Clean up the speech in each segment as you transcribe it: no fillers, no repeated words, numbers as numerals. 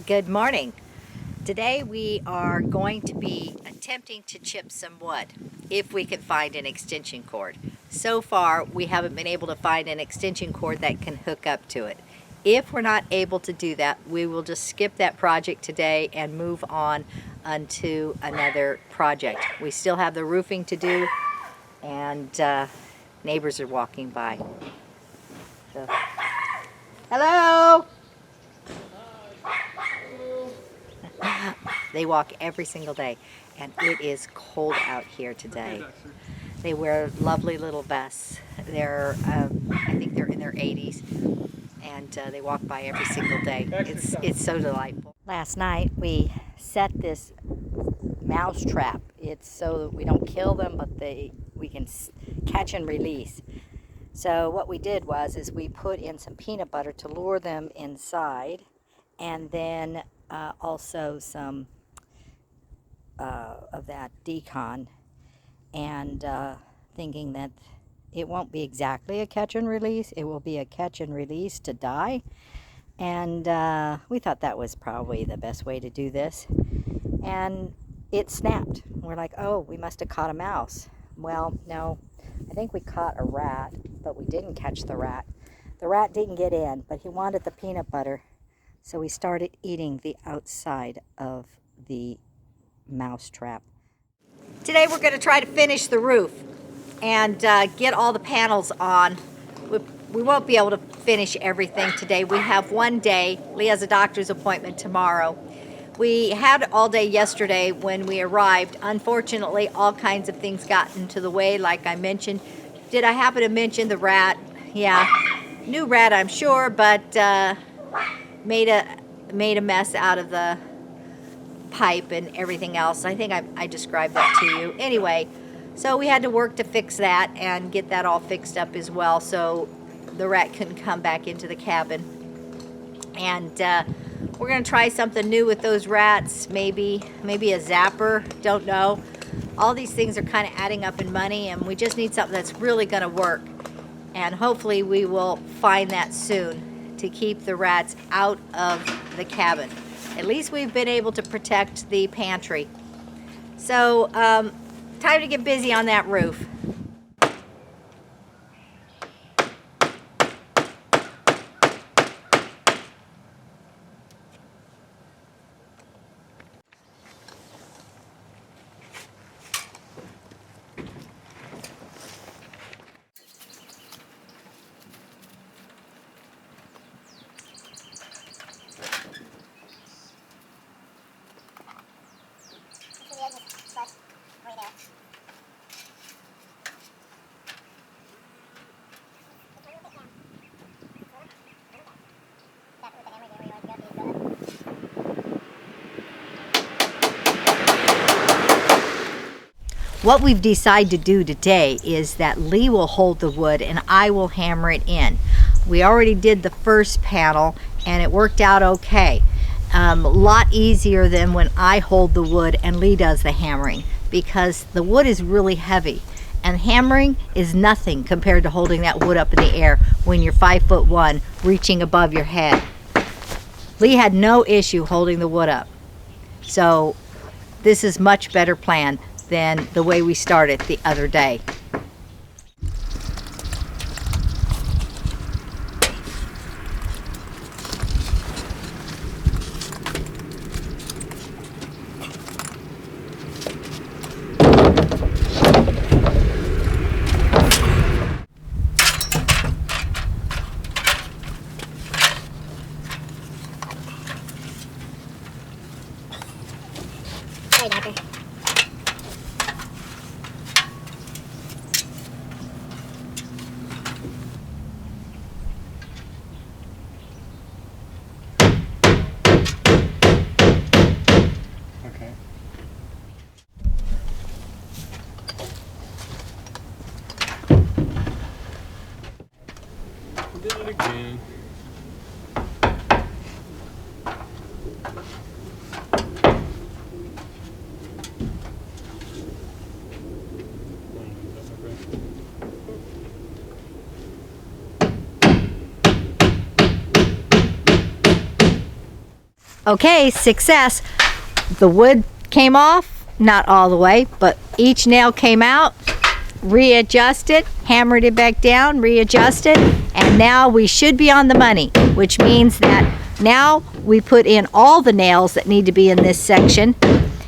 Good morning. Today we are going to be attempting to chip some wood if we can find an extension cord. So far we haven't been able to find an extension cord that can hook up to it. If we're not able to do that, we will just skip that project today and move on onto another project. We still have the roofing to do, and neighbors are walking by. So, hello! They walk every single day, and it is cold out here today. They wear lovely little vests. They're, I think they're in their 80s, and they walk by every single day. It's so delightful. Last night we set this mouse trap. It's so that we don't kill them, but we can catch and release. So what we did is we put in some peanut butter to lure them inside, and then also some of that decon, and thinking that it won't be exactly a catch and release, it will be a catch and release to die. And we thought that was probably the best way to do this, and it snapped. We're like, oh, we must have caught a mouse. Well, no, I think we caught a rat, but we didn't catch the rat. The rat didn't get in, but he wanted the peanut butter, so we started eating the outside of the mouse trap. Today we're going to try to finish the roof and get all the panels on. We won't be able to finish everything today. We have one day. Lee has a doctor's appointment tomorrow. We had all day yesterday when we arrived. Unfortunately, all kinds of things got into the way, like I mentioned. Did I happen to mention the rat? Yeah, new rat, I'm sure, but made a mess out of the pipe and everything else. I think I described that to you. Anyway, so we had to work to fix that and get that all fixed up as well, so the rat couldn't come back into the cabin. And we're going to try something new with those rats, maybe a zapper, don't know. All these things are kind of adding up in money, and we just need something that's really going to work. And hopefully we will find that soon to keep the rats out of the cabin. At least we've been able to protect the pantry. So, time to get busy on that roof. What we've decided to do today is that Lee will hold the wood and I will hammer it in. We already did the first panel and it worked out okay. A lot easier than when I hold the wood and Lee does the hammering, because the wood is really heavy and hammering is nothing compared to holding that wood up in the air when you're 5'1", reaching above your head. Lee had no issue holding the wood up. So this is much better plan than the way we started the other day. Hey, Doctor. Okay. Did it again. Okay, success. The wood came off, not all the way, but each nail came out, readjusted, hammered it back down, readjusted, and now we should be on the money, which means that now we put in all the nails that need to be in this section,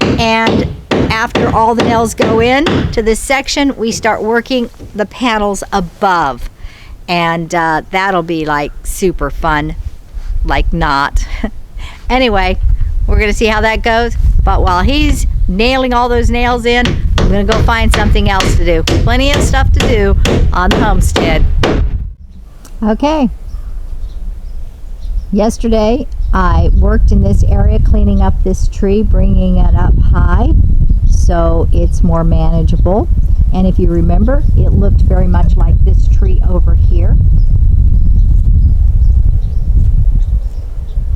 and after all the nails go in to this section, we start working the panels above, and that'll be like super fun, like not. Anyway, we're gonna see how that goes, but while he's nailing all those nails in, I'm gonna go find something else to do. Plenty of stuff to do on the homestead. Okay. Yesterday, I worked in this area cleaning up this tree, bringing it up high so it's more manageable. And if you remember, it looked very much like this tree over here.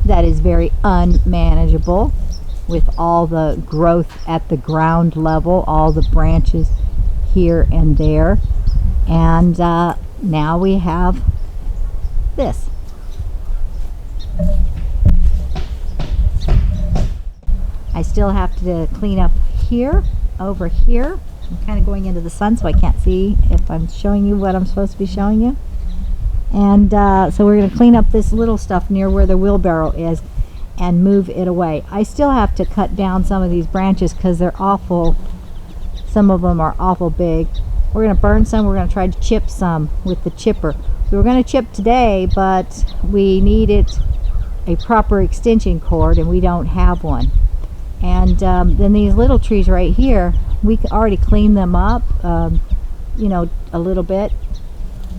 That is very unmanageable with all the growth at the ground level, all the branches here and there. And now we have this. I still have to clean up here, over here. I'm kind of going into the sun so I can't see if I'm showing you what I'm supposed to be showing you. And so we're going to clean up this little stuff near where the wheelbarrow is and move it away. I still have to cut down some of these branches because they're awful. Some of them are awful big. We're going to burn some. We're going to try to chip some with the chipper. We were going to chip today, but we needed a proper extension cord and we don't have one. And then these little trees right here, we already cleaned them up, you know, a little bit.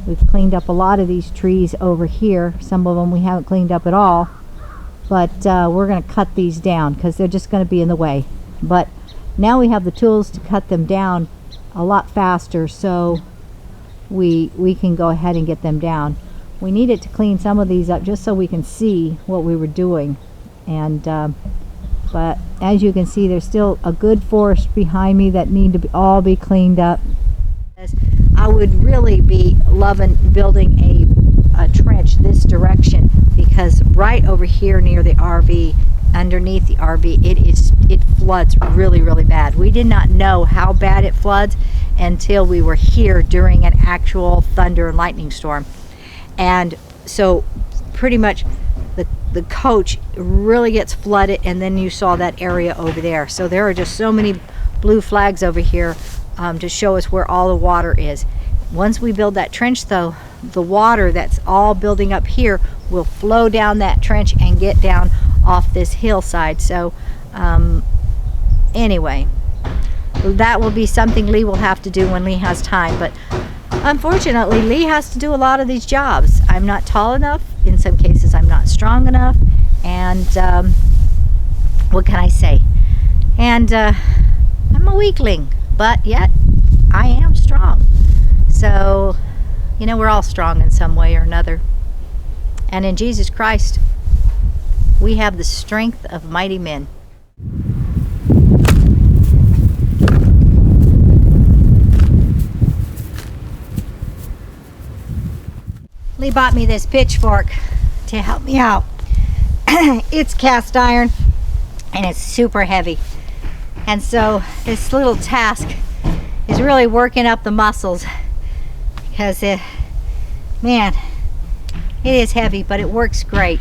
We've cleaned up a lot of these trees over here. Some of them we haven't cleaned up at all. But we're going to cut these down because they're just going to be in the way. But now we have the tools to cut them down a lot faster, so we can go ahead and get them down. We needed to clean some of these up just so we can see what we were doing. And but as you can see, there's still a good forest behind me that need to all be cleaned up. I would really be loving building a trench this direction, because right over here near the RV, underneath the RV, it floods really, really bad. We did not know how bad it floods until we were here during an actual thunder and lightning storm. And so pretty much the coach really gets flooded, and then you saw that area over there. So there are just so many blue flags over here to show us where all the water is. Once we build that trench though, the water that's all building up here will flow down that trench and get down off this hillside. So anyway, that will be something Lee will have to do when Lee has time. But unfortunately, Lee has to do a lot of these jobs. I'm not tall enough. In some cases, I'm not strong enough. And what can I say? And I'm a weakling, but yet I am strong. So, you know, we're all strong in some way or another. And in Jesus Christ, we have the strength of mighty men. Lee bought me this pitchfork to help me out. It's cast iron and it's super heavy. And so this little task is really working up the muscles, because man, it is heavy, but it works great.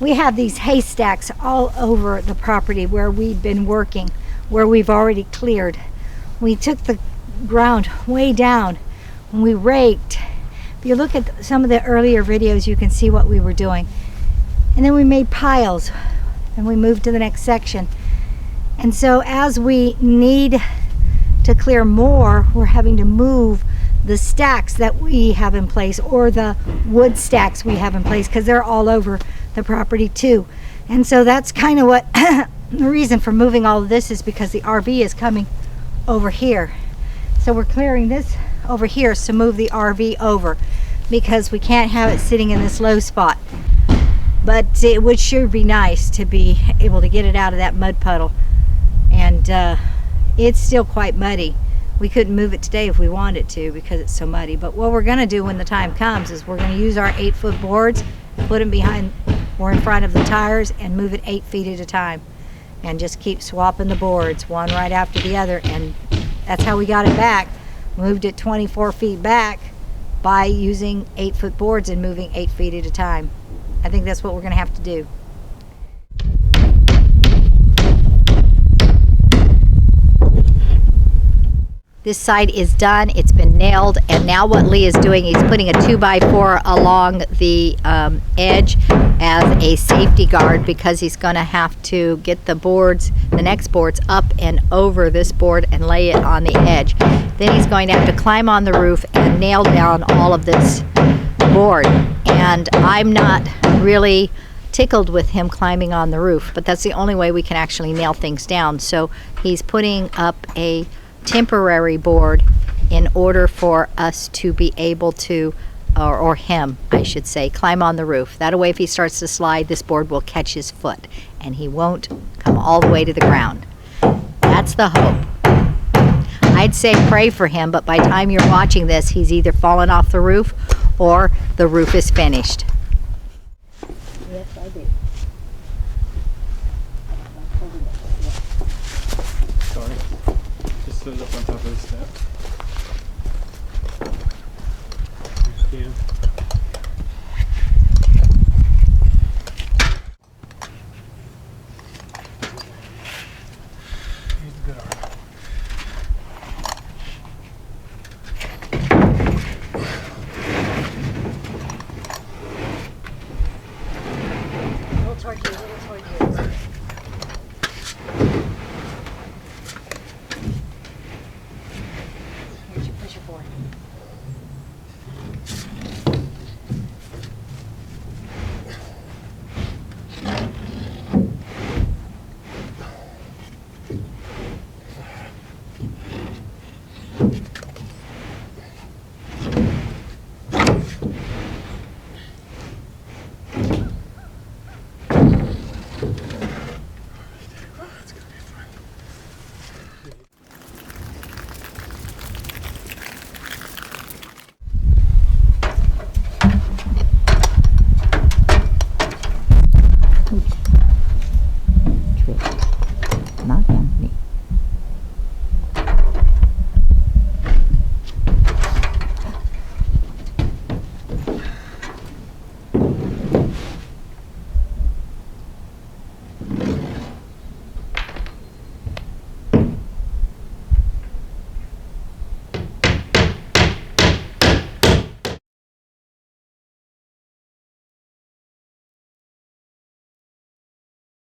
We have these haystacks all over the property where we've been working, where we've already cleared. We took the ground way down and we raked. If you look at some of the earlier videos, you can see what we were doing. And then we made piles and we moved to the next section. And so as we need to clear more, we're having to move the stacks that we have in place, or the wood stacks we have in place, because they're all over the property too. And so that's kind of what the reason for moving all of this is, because the RV is coming over here. So we're clearing this over here to move the RV over, because we can't have it sitting in this low spot. But it would sure be nice to be able to get it out of that mud puddle. And it's still quite muddy, we couldn't move it today if we wanted to because it's so muddy. But what we're going to do when the time comes is we're going to use our 8-foot boards, put them behind or in front of the tires, and move it 8 feet at a time. And just keep swapping the boards, one right after the other. And that's how we got it back. Moved it 24 feet back by using 8-foot boards and moving 8 feet at a time. I think that's what we're going to have to do. This side is done, it's been nailed, and now what Lee is doing, he's putting a 2x4 along the edge as a safety guard because he's going to have to get the boards, the next boards, up and over this board and lay it on the edge. Then he's going to have to climb on the roof and nail down all of this board. And I'm not really tickled with him climbing on the roof, but that's the only way we can actually nail things down. So he's putting up a temporary board in order for us to be able to, or him, I should say, climb on the roof. That way, if he starts to slide, this board will catch his foot and he won't come all the way to the ground. That's the hope. I'd say pray for him, but by the time you're watching this, he's either fallen off the roof or the roof is finished. Yes, I do. Sorry. Just sit it up on top of the step. You stand.